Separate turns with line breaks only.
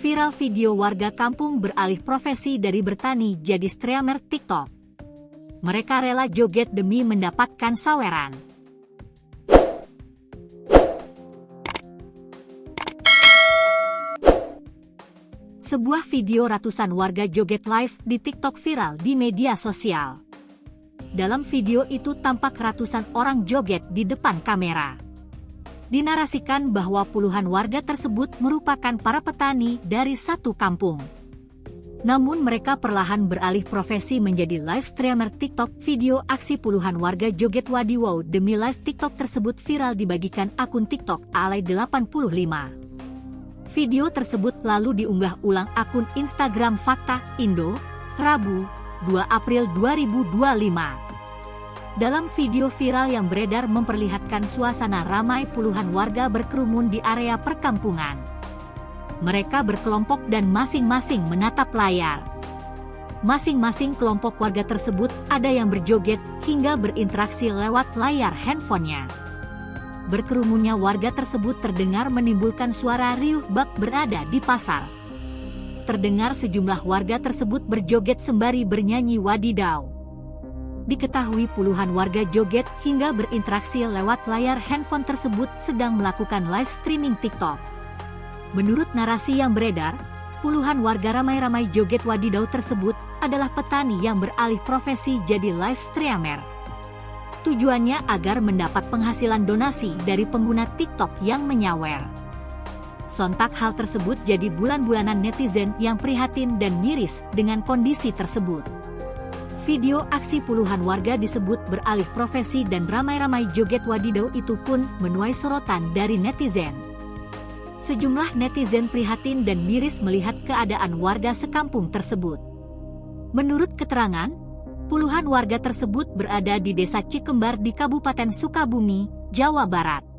Viral video warga kampung beralih profesi dari bertani jadi streamer TikTok. Mereka rela joget demi mendapatkan saweran. Sebuah video ratusan warga joget live di TikTok viral di media sosial. Dalam video itu tampak ratusan orang joget di depan kamera. Dinarasikan bahwa puluhan warga tersebut merupakan para petani dari satu kampung. Namun mereka perlahan beralih profesi menjadi live streamer TikTok. Video aksi puluhan warga joget wadiwau demi live TikTok tersebut viral dibagikan akun TikTok Alay85. Video tersebut lalu diunggah ulang akun Instagram Fakta Indo, Rabu, 2 April 2025. Dalam video viral yang beredar memperlihatkan suasana ramai puluhan warga berkerumun di area perkampungan. Mereka berkelompok dan masing-masing menatap layar. Masing-masing kelompok warga tersebut ada yang berjoget hingga berinteraksi lewat layar handphonenya. Berkerumunnya warga tersebut terdengar menimbulkan suara riuh bak berada di pasar. Terdengar sejumlah warga tersebut berjoget sembari bernyanyi wadidau. Diketahui puluhan warga joget hingga berinteraksi lewat layar handphone tersebut sedang melakukan live streaming TikTok. Menurut narasi yang beredar, puluhan warga ramai-ramai joget wadidau tersebut adalah petani yang beralih profesi jadi live streamer. Tujuannya agar mendapat penghasilan donasi dari pengguna TikTok yang menyawer. Sontak hal tersebut jadi bulan-bulanan netizen yang prihatin dan miris dengan kondisi tersebut. Video aksi puluhan warga disebut beralih profesi dan ramai-ramai joget wadidau itu pun menuai sorotan dari netizen. Sejumlah netizen prihatin dan miris melihat keadaan warga sekampung tersebut. Menurut keterangan, puluhan warga tersebut berada di Desa Cikembar di Kabupaten Sukabumi, Jawa Barat.